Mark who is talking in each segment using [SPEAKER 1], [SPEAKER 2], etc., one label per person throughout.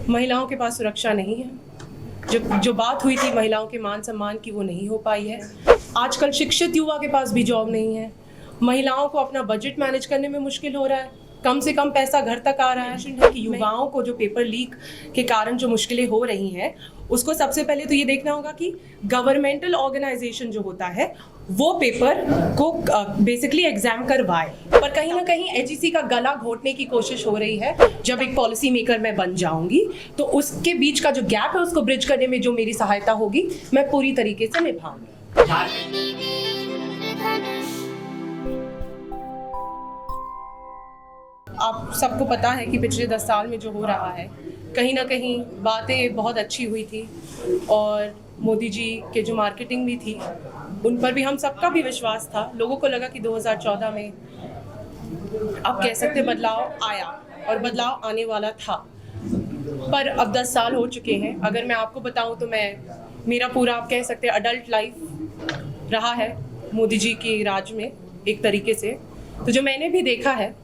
[SPEAKER 1] महिलाओं के पास सुरक्षा नहीं है। जो बात हुई थी महिलाओं के मान सम्मान की, वो नहीं हो पाई है। आजकल शिक्षित युवा के पास भी जॉब नहीं है। महिलाओं को अपना बजट मैनेज करने में मुश्किल हो रहा है। कम से कम पैसा घर तक आ रहा है कि युवाओं को जो पेपर लीक के कारण जो मुश्किलें हो रही हैं, उसको सबसे पहले तो ये देखना होगा कि गवर्नमेंटल ऑर्गेनाइजेशन जो होता है वो पेपर को बेसिकली एग्जाम करवाए। पर कहीं ना कहीं एचईसी का गला घोटने की कोशिश हो रही है। जब एक पॉलिसी मेकर मैं बन जाऊंगी तो उसके बीच का जो गैप है उसको ब्रिज करने में जो मेरी सहायता होगी मैं पूरी तरीके से निभाऊंगी। आप सबको पता है कि पिछले 10 साल में जो हो रहा है, कहीं ना कहीं बातें बहुत अच्छी हुई थी और मोदी जी के जो मार्केटिंग भी थी उन पर भी हम सबका भी विश्वास था। लोगों को लगा कि 2014 में आप कह सकते बदलाव आया और बदलाव आने वाला था। पर अब 10 साल हो चुके हैं। अगर मैं आपको बताऊं तो मेरा पूरा आप कह सकते हैं अडल्ट लाइफ रहा है मोदी जी के राज में एक तरीके से। तो जो मैंने भी देखा है,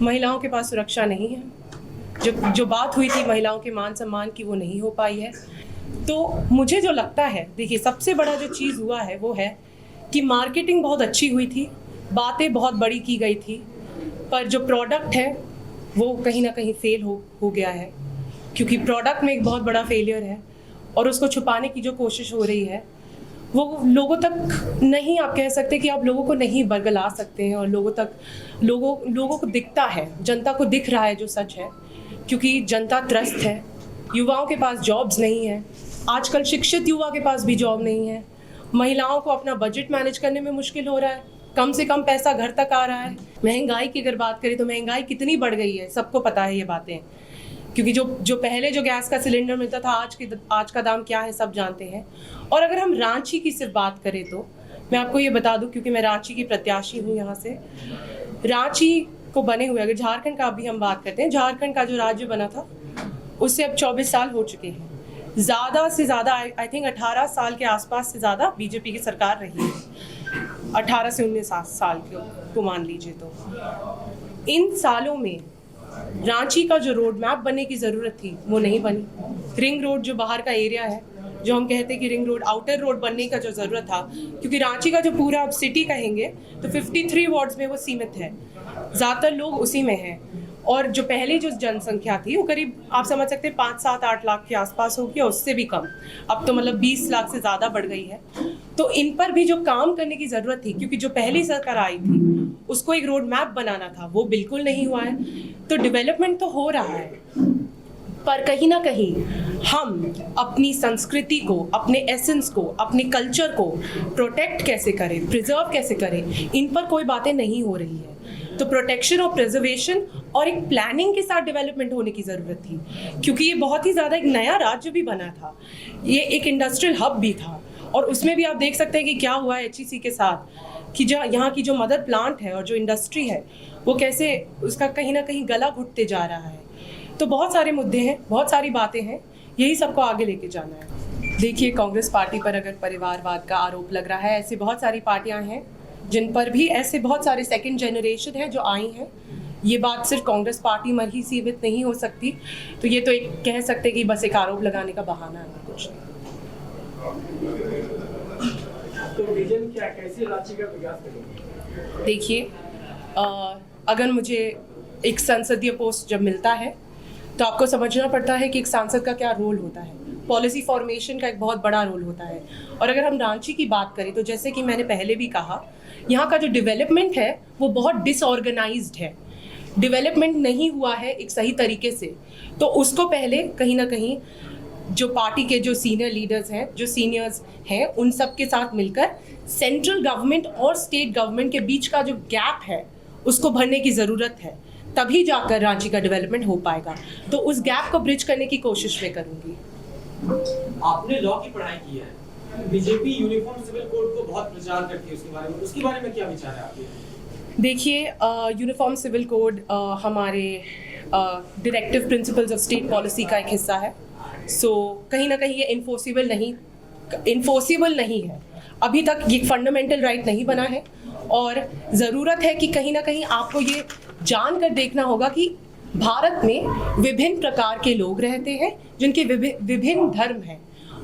[SPEAKER 1] महिलाओं के पास सुरक्षा नहीं है। जो बात हुई थी महिलाओं के मान सम्मान की, वो नहीं हो पाई है। तो मुझे जो लगता है, देखिए सबसे बड़ा जो चीज़ हुआ है वो है कि मार्केटिंग बहुत अच्छी हुई थी, बातें बहुत बड़ी की गई थी, पर जो प्रोडक्ट है वो कहीं ना कहीं फेल हो गया है। क्योंकि प्रोडक्ट में एक बहुत बड़ा फेलियर है और उसको छुपाने की जो कोशिश हो रही है वो लोगों तक नहीं, आप कह सकते कि आप लोगों को नहीं बरगला सकते हैं। और लोगों को दिखता है, जनता को दिख रहा है जो सच है, क्योंकि जनता त्रस्त है। युवाओं के पास जॉब्स नहीं है। आजकल शिक्षित युवा के पास भी जॉब नहीं है। महिलाओं को अपना बजट मैनेज करने में मुश्किल हो रहा है। कम से कम पैसा घर तक आ रहा है। महंगाई की अगर बात करें तो महंगाई कितनी बढ़ गई है, सबको पता है ये बातें। क्योंकि जो पहले जो गैस का सिलेंडर मिलता था, आज का दाम क्या है सब जानते हैं। और अगर हम रांची की सिर्फ बात करें तो मैं आपको ये बता दूं, क्योंकि मैं रांची की प्रत्याशी हूँ यहाँ से। रांची को बने हुए, अगर झारखंड का भी हम बात करते हैं, झारखंड का जो राज्य बना था उससे अब 24 साल हो चुके हैं। ज़्यादा से ज़्यादा आई थिंक 18 साल के आसपास से ज़्यादा बीजेपी की सरकार रही है। 18 से 19 साल को मान लीजिए। तो इन सालों में रांची का जो रोड मैप बनने की ज़रूरत थी वो नहीं बनी। रिंग रोड जो बाहर का एरिया है, जो हम कहते हैं कि रिंग रोड, आउटर रोड बनने का जो ज़रूरत था, क्योंकि रांची का जो पूरा अब सिटी कहेंगे तो 53 वार्ड्स में वो सीमित है। ज़्यादातर लोग उसी में हैं। और जो पहले जो जनसंख्या थी वो करीब आप समझ सकते हैं 5, 7, 8 लाख के आसपास होगी, और उससे भी कम। अब तो मतलब 20 लाख से ज़्यादा बढ़ गई है। तो इन पर भी जो काम करने की ज़रूरत थी, क्योंकि जो पहली सरकार आई थी उसको एक रोड मैप बनाना था, वो बिल्कुल नहीं हुआ है। तो डेवलपमेंट तो हो रहा है, पर कहीं ना कहीं हम अपनी संस्कृति को, अपने एसेंस को, अपने कल्चर को प्रोटेक्ट कैसे करें, प्रिजर्व कैसे करें, इन पर कोई बातें नहीं हो रही है। तो प्रोटेक्शन और प्रिजर्वेशन और एक प्लानिंग के साथ डेवलपमेंट होने की ज़रूरत थी, क्योंकि ये बहुत ही ज़्यादा एक नया राज्य भी बना था, ये एक इंडस्ट्रियल हब भी था। और उसमें भी आप देख सकते हैं कि क्या हुआ है एचईसी के साथ, कि जो यहाँ की जो मदर प्लांट है और जो इंडस्ट्री है वो कैसे उसका कहीं ना कहीं गला घुटते जा रहा है। तो बहुत सारे मुद्दे हैं, बहुत सारी बातें हैं, यही सबको आगे लेके जाना है। देखिए, कांग्रेस पार्टी पर अगर परिवारवाद का आरोप लग रहा है, ऐसी बहुत सारी पार्टियां हैं जिन पर भी ऐसे बहुत सारे सेकंड जनरेशन हैं जो आई हैं। ये बात सिर्फ कांग्रेस पार्टी में ही सीमित नहीं हो सकती। तो ये तो एक कह सकते कि बस एक आरोप लगाने का बहाना है, कुछ नहीं।
[SPEAKER 2] तो विजन क्या, कैसे रांची का विकास करेंगे?
[SPEAKER 1] देखिए, अगर मुझे एक संसदीय पोस्ट जब मिलता है तो आपको समझना पड़ता है कि एक सांसद का क्या रोल होता है। पॉलिसी फॉर्मेशन का एक बहुत बड़ा रोल होता है। और अगर हम रांची की बात करें तो जैसे कि मैंने पहले भी कहा, यहाँ का जो डेवलपमेंट है वो बहुत डिसऑर्गेनाइज्ड है। डेवलपमेंट नहीं हुआ है एक सही तरीके से। तो उसको पहले कहीं ना कहीं जो पार्टी के जो सीनियर लीडर्स हैं, जो सीनियर्स हैं, उन सब के साथ मिलकर सेंट्रल गवर्नमेंट और स्टेट गवर्नमेंट के बीच का जो गैप है उसको भरने की ज़रूरत है। तभी जाकर रांची का डेवलपमेंट हो पाएगा। तो उस गैप को ब्रिज करने की कोशिश मैं करूंगी।
[SPEAKER 2] आपने लॉ की पढ़ाई की है, बीजेपी यूनिफॉर्म सिविल कोड को बहुत प्रचार करती है, उसके बारे में क्या विचार है आपके?
[SPEAKER 1] देखिए, यूनिफॉर्म सिविल कोड हमारे directive principles of state policy का एक हिस्सा है। सो कहीं ना कहीं ये इन्फोर्सिबल नहीं है। अभी तक ये फंडामेंटल राइट नहीं बना है और ज़रूरत है कि कहीं ना कहीं आपको ये जान कर देखना होगा कि भारत में विभिन्न प्रकार के लोग रहते हैं जिनके विभिन्न धर्म हैं,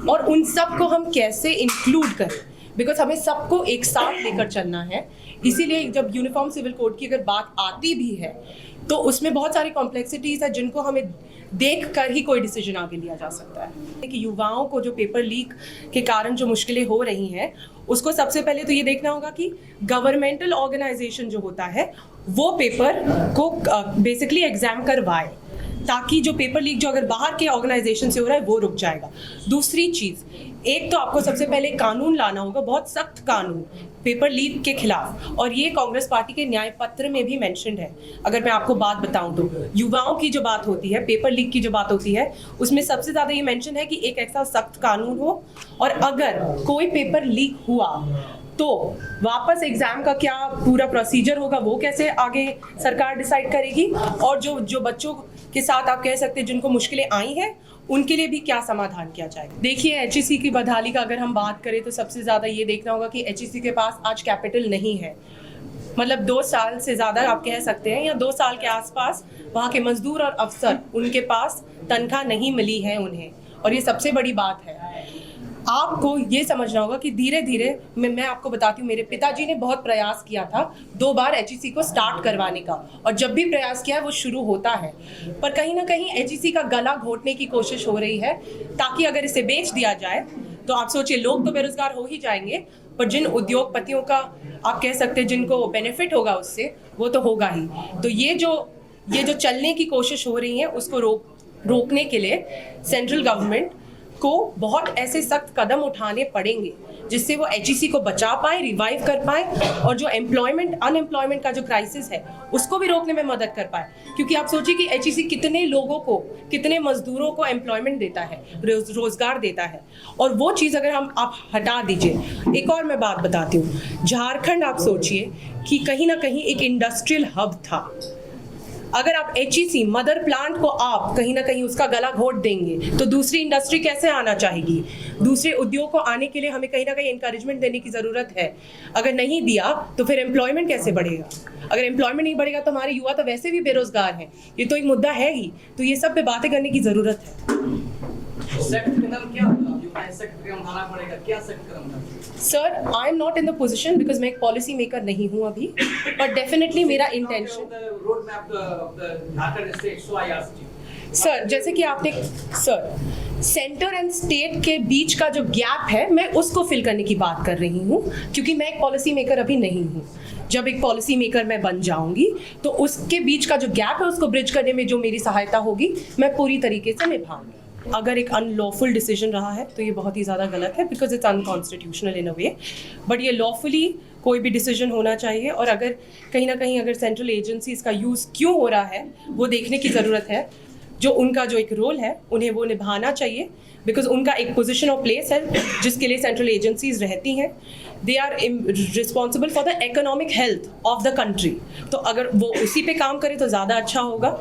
[SPEAKER 1] और उन सब को हम कैसे इंक्लूड करें, बिकॉज हमें सबको एक साथ लेकर चलना है। इसीलिए जब यूनिफॉर्म सिविल कोड की अगर बात आती भी है तो उसमें बहुत सारी कॉम्प्लेक्सिटीज़ है जिनको हमें देख कर ही कोई डिसीजन आगे लिया जा सकता है। कि युवाओं को जो पेपर लीक के कारण जो मुश्किलें हो रही हैं, उसको सबसे पहले तो ये देखना होगा कि गवर्नमेंटल ऑर्गेनाइजेशन जो होता है वो पेपर को बेसिकली एग्जाम करवाए, ताकि जो पेपर लीक जो अगर बाहर के ऑर्गेनाइजेशन से हो रहा है वो रुक जाएगा। दूसरी चीज़, एक तो आपको सबसे पहले कानून लाना होगा, बहुत सख्त कानून पेपर लीक के खिलाफ, और ये कांग्रेस पार्टी के न्याय पत्र में भी मेंशन्ड है। अगर मैं आपको बात बताऊं तो युवाओं की जो बात होती है, पेपर लीक की जो बात होती है, उसमें सबसे ज़्यादा ये मेंशन है कि एक ऐसा सख्त कानून हो, और अगर कोई पेपर लीक हुआ तो वापस एग्जाम का क्या पूरा प्रोसीजर होगा, वो कैसे आगे सरकार डिसाइड करेगी, और जो बच्चों के साथ आप कह सकते हैं जिनको मुश्किलें आई हैं उनके लिए भी क्या समाधान किया जाएगा। देखिए, एचईसी की बदहाली का अगर हम बात करें तो सबसे ज़्यादा ये देखना होगा कि एचईसी के पास आज कैपिटल नहीं है। मतलब 2 साल से ज़्यादा आप कह सकते हैं, या 2 साल के आसपास वहाँ के मजदूर और अफसर, उनके पास तनख्वाह नहीं मिली है उन्हें, और ये सबसे बड़ी बात है। आपको ये समझना होगा कि धीरे धीरे मैं आपको बताती हूँ, मेरे पिताजी ने बहुत प्रयास किया था 2 बार एचईसी को स्टार्ट करवाने का, और जब भी प्रयास किया है वो शुरू होता है, पर कहीं ना कहीं एचईसी का गला घोटने की कोशिश हो रही है, ताकि अगर इसे बेच दिया जाए तो आप सोचिए लोग तो बेरोजगार हो ही जाएंगे, पर जिन उद्योगपतियों का आप कह सकते हैं जिनको बेनिफिट होगा उससे, वो तो होगा ही। तो ये जो चलने की कोशिश हो रही है उसको रोकने के लिए सेंट्रल गवर्नमेंट को बहुत ऐसे सख्त कदम उठाने पड़ेंगे जिससे वो एचईसी को बचा पाए, रिवाइव कर पाए, और जो अनएम्प्लॉयमेंट का जो क्राइसिस है उसको भी रोकने में मदद कर पाए। क्योंकि आप सोचिए कि एचईसी कितने लोगों को, कितने मजदूरों को एम्प्लॉयमेंट देता है, रोजगार देता है, और वो चीज़ अगर आप हटा दीजिए। एक और मैं बात बताती हूँ, झारखंड आप सोचिए कि कहीं ना कहीं एक इंडस्ट्रियल हब था। अगर आप एचईसी मदर प्लांट को आप कहीं ना कहीं उसका गला घोट देंगे तो दूसरी इंडस्ट्री कैसे आना चाहेगी? दूसरे उद्योग को आने के लिए हमें कहीं ना कहीं इंकरेजमेंट देने की ज़रूरत है। अगर नहीं दिया तो फिर एम्प्लॉयमेंट कैसे बढ़ेगा? अगर एम्प्लॉयमेंट नहीं बढ़ेगा तो हमारे युवा तो वैसे भी बेरोजगार हैं, ये तो एक मुद्दा है ही। तो ये सब पे बातें करने की ज़रूरत है। Sir, I am not in the position, because मैं एक पॉलिसी मेकर नहीं हूँ अभी, बट डेफिनेटली मेरा इंटेंशन। सर, जैसे कि आपने सेंटर एंड स्टेट के बीच का जो गैप है, मैं उसको फिल करने की बात कर रही हूँ, क्योंकि मैं एक पॉलिसी मेकर अभी नहीं हूँ। जब एक पॉलिसी मेकर मैं बन जाऊंगी तो उसके बीच का जो गैप है उसको ब्रिज करने में जो मेरी सहायता होगी मैं पूरी तरीके से निभाऊंगी। अगर एक अनलॉफुल डिसीजन रहा है तो ये बहुत ही ज़्यादा गलत है, because it's unconstitutional in a way, but ये लॉफुली कोई भी डिसीजन होना चाहिए। और अगर कहीं ना कहीं अगर सेंट्रल एजेंसीज का यूज़ क्यों हो रहा है वो देखने की ज़रूरत है। जो उनका जो एक रोल है उन्हें वो निभाना चाहिए, बिकॉज उनका एक पोजीशन और प्लेस है जिसके लिए सेंट्रल एजेंसीज रहती हैं। They are responsible for the economic health of the country. तो अगर वो उसी पे काम करे तो ज़्यादा अच्छा होगा।